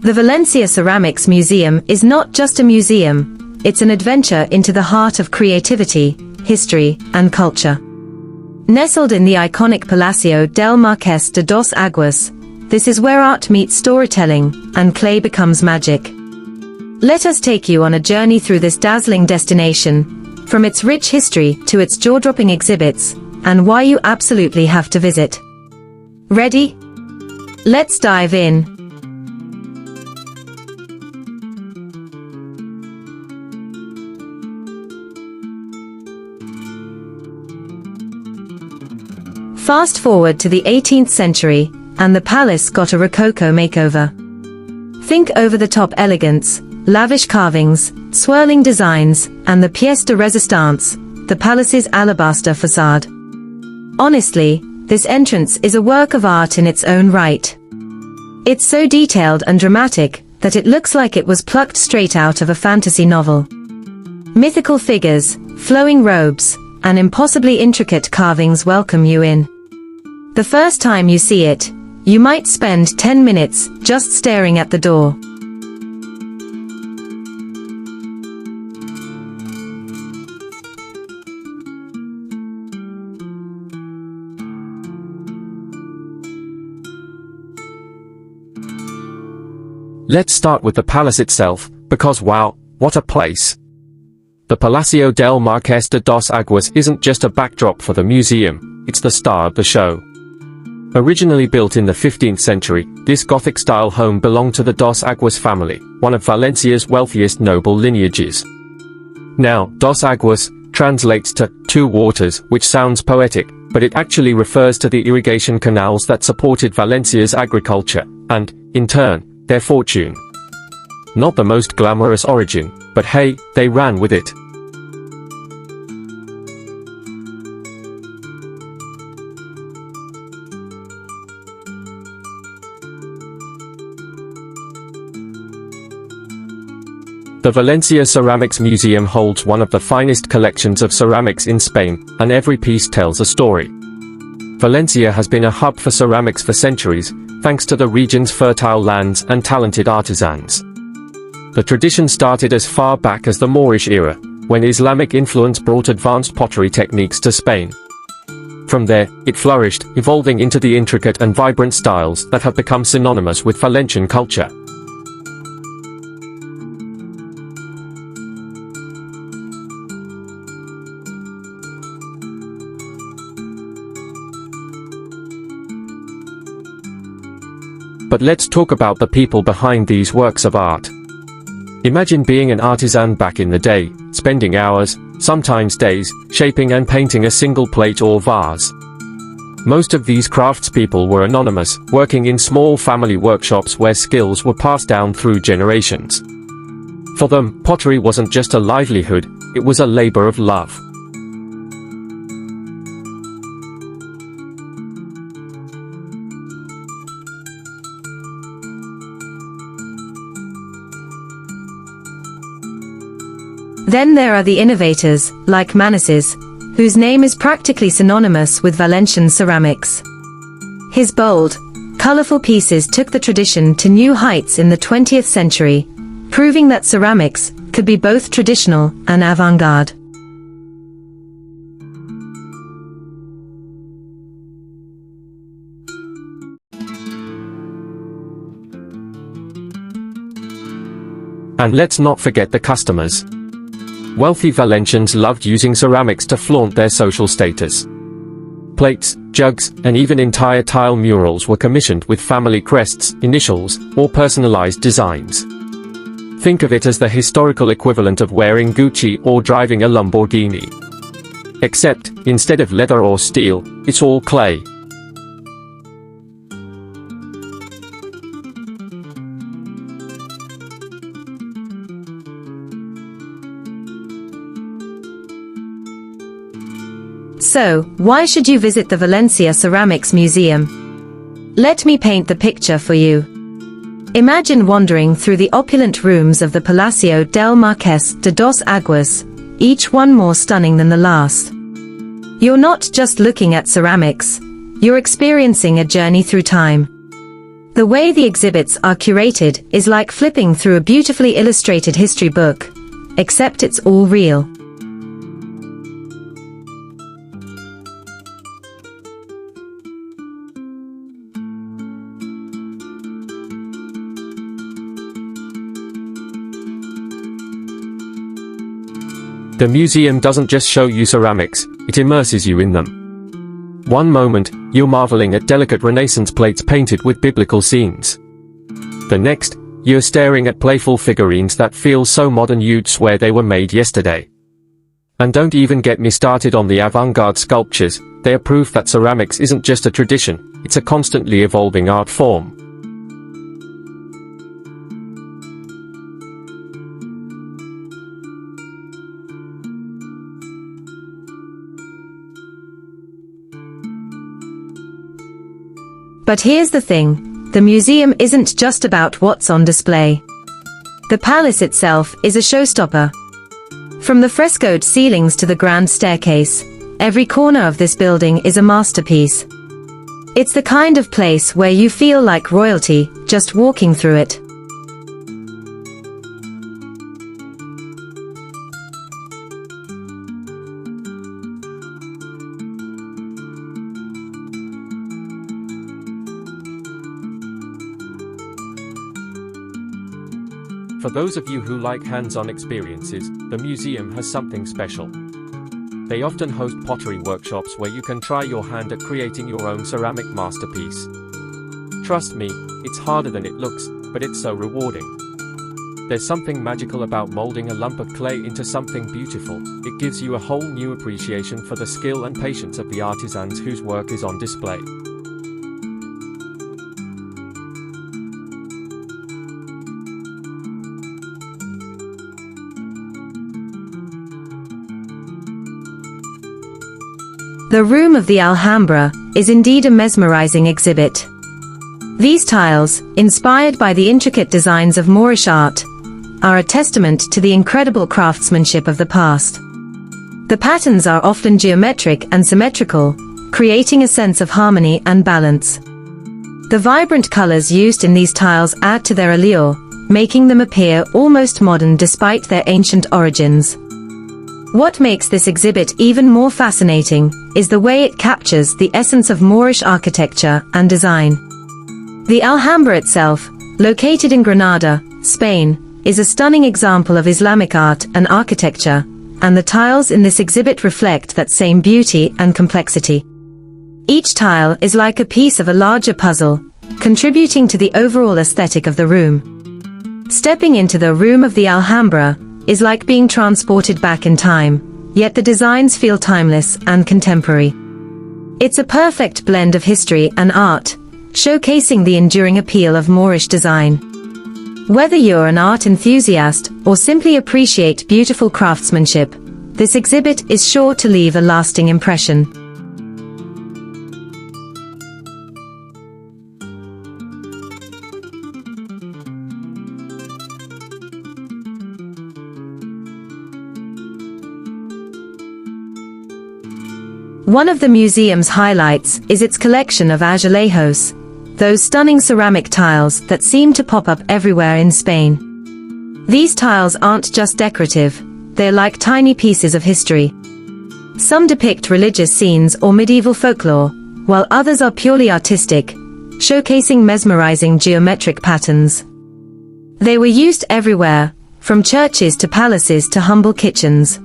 The Valencia Ceramics Museum is not just a museum, it's an adventure into the heart of creativity, history, and culture. Nestled in the iconic Palacio del Marqués de dos Aguas, this is where art meets storytelling, and clay becomes magic. Let us take you on a journey through this dazzling destination, from its rich history to its jaw-dropping exhibits, and why you absolutely have to visit. Ready? Let's dive in. Fast forward to the 18th century, and the palace got a Rococo makeover. Think over-the-top elegance, lavish carvings, swirling designs, and the pièce de résistance, the palace's alabaster facade. Honestly, this entrance is a work of art in its own right. It's so detailed and dramatic that it looks like it was plucked straight out of a fantasy novel. Mythical figures, flowing robes, and impossibly intricate carvings welcome you in. The first time you see it, you might spend 10 minutes just staring at the door. Let's start with the palace itself, because wow, what a place! The Palacio del Marqués de dos Aguas isn't just a backdrop for the museum, it's the star of the show. Originally built in the 15th century, this Gothic-style home belonged to the Dos Aguas family, one of Valencia's wealthiest noble lineages. Now, Dos Aguas translates to two waters, which sounds poetic, but it actually refers to the irrigation canals that supported Valencia's agriculture, and, in turn, their fortune. Not the most glamorous origin, but hey, they ran with it. The Valencia Ceramics Museum holds one of the finest collections of ceramics in Spain, and every piece tells a story. Valencia has been a hub for ceramics for centuries, thanks to the region's fertile lands and talented artisans. The tradition started as far back as the Moorish era, when Islamic influence brought advanced pottery techniques to Spain. From there, it flourished, evolving into the intricate and vibrant styles that have become synonymous with Valencian culture. But let's talk about the people behind these works of art. Imagine being an artisan back in the day, spending hours, sometimes days, shaping and painting a single plate or vase. Most of these craftspeople were anonymous, working in small family workshops where skills were passed down through generations. For them, pottery wasn't just a livelihood, it was a labor of love. Then there are the innovators, like Marqués, whose name is practically synonymous with Valencian ceramics. His bold, colorful pieces took the tradition to new heights in the 20th century, proving that ceramics could be both traditional and avant-garde. And let's not forget the customers. Wealthy Valencians loved using ceramics to flaunt their social status. Plates, jugs, and even entire tile murals were commissioned with family crests, initials, or personalized designs. Think of it as the historical equivalent of wearing Gucci or driving a Lamborghini. Except, instead of leather or steel, it's all clay. So, why should you visit the Valencia Ceramics Museum? Let me paint the picture for you. Imagine wandering through the opulent rooms of the Palacio del Marqués de dos Aguas, each one more stunning than the last. You're not just looking at ceramics, you're experiencing a journey through time. The way the exhibits are curated is like flipping through a beautifully illustrated history book, except it's all real. The museum doesn't just show you ceramics, it immerses you in them. One moment, you're marveling at delicate Renaissance plates painted with biblical scenes. The next, you're staring at playful figurines that feel so modern you'd swear they were made yesterday. And don't even get me started on the avant-garde sculptures, they are proof that ceramics isn't just a tradition, it's a constantly evolving art form. But here's the thing, the museum isn't just about what's on display. The palace itself is a showstopper. From the frescoed ceilings to the grand staircase, every corner of this building is a masterpiece. It's the kind of place where you feel like royalty, just walking through it. For those of you who like hands-on experiences, the museum has something special. They often host pottery workshops where you can try your hand at creating your own ceramic masterpiece. Trust me, it's harder than it looks, but it's so rewarding. There's something magical about molding a lump of clay into something beautiful. It gives you a whole new appreciation for the skill and patience of the artisans whose work is on display. The room of the Alhambra is indeed a mesmerizing exhibit. These tiles, inspired by the intricate designs of Moorish art, are a testament to the incredible craftsmanship of the past. The patterns are often geometric and symmetrical, creating a sense of harmony and balance. The vibrant colors used in these tiles add to their allure, making them appear almost modern despite their ancient origins. What makes this exhibit even more fascinating is the way it captures the essence of Moorish architecture and design. The Alhambra itself, located in Granada, Spain, is a stunning example of Islamic art and architecture, and the tiles in this exhibit reflect that same beauty and complexity. Each tile is like a piece of a larger puzzle, contributing to the overall aesthetic of the room. Stepping into the room of the Alhambra is like being transported back in time, yet the designs feel timeless and contemporary. It's a perfect blend of history and art, showcasing the enduring appeal of Moorish design. Whether you're an art enthusiast or simply appreciate beautiful craftsmanship, this exhibit is sure to leave a lasting impression. One of the museum's highlights is its collection of Azulejos, those stunning ceramic tiles that seem to pop up everywhere in Spain. These tiles aren't just decorative, they're like tiny pieces of history. Some depict religious scenes or medieval folklore, while others are purely artistic, showcasing mesmerizing geometric patterns. They were used everywhere, from churches to palaces to humble kitchens.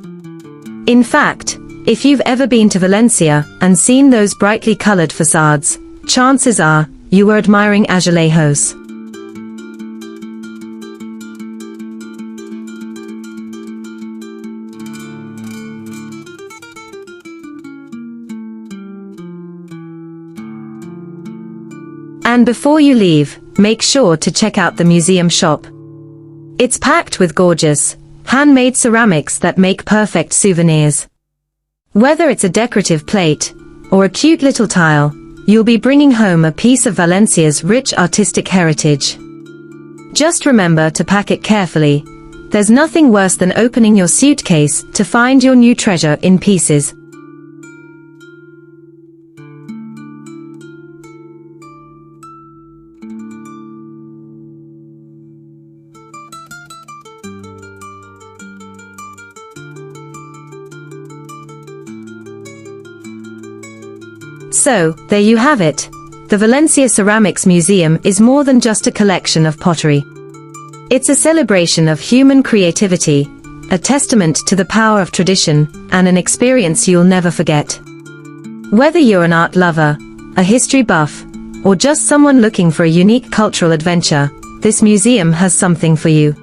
In fact, if you've ever been to Valencia and seen those brightly colored facades, chances are you were admiring Azulejos. And before you leave, make sure to check out the museum shop. It's packed with gorgeous, handmade ceramics that make perfect souvenirs. Whether it's a decorative plate or a cute little tile, you'll be bringing home a piece of Valencia's rich artistic heritage. Just remember to pack it carefully. There's nothing worse than opening your suitcase to find your new treasure in pieces. So, there you have it. The Valencia Ceramics Museum is more than just a collection of pottery. It's a celebration of human creativity, a testament to the power of tradition, and an experience you'll never forget. Whether you're an art lover, a history buff, or just someone looking for a unique cultural adventure, this museum has something for you.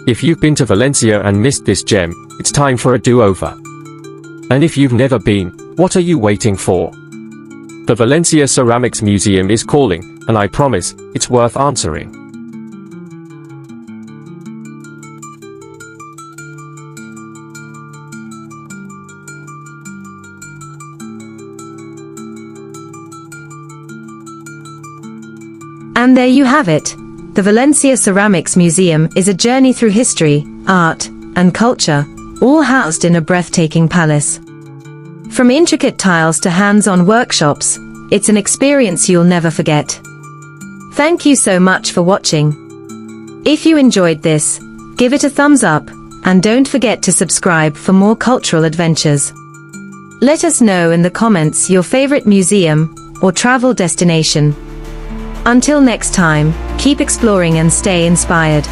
If you've been to Valencia and missed this gem, it's time for a do-over. And if you've never been, what are you waiting for? The Valencia Ceramics Museum is calling, and I promise, it's worth answering. And there you have it. The Valencia Ceramics Museum is a journey through history, art, and culture, all housed in a breathtaking palace. From intricate tiles to hands-on workshops, it's an experience you'll never forget. Thank you so much for watching. If you enjoyed this, give it a thumbs up, and don't forget to subscribe for more cultural adventures. Let us know in the comments your favorite museum or travel destination. Until next time, keep exploring and stay inspired.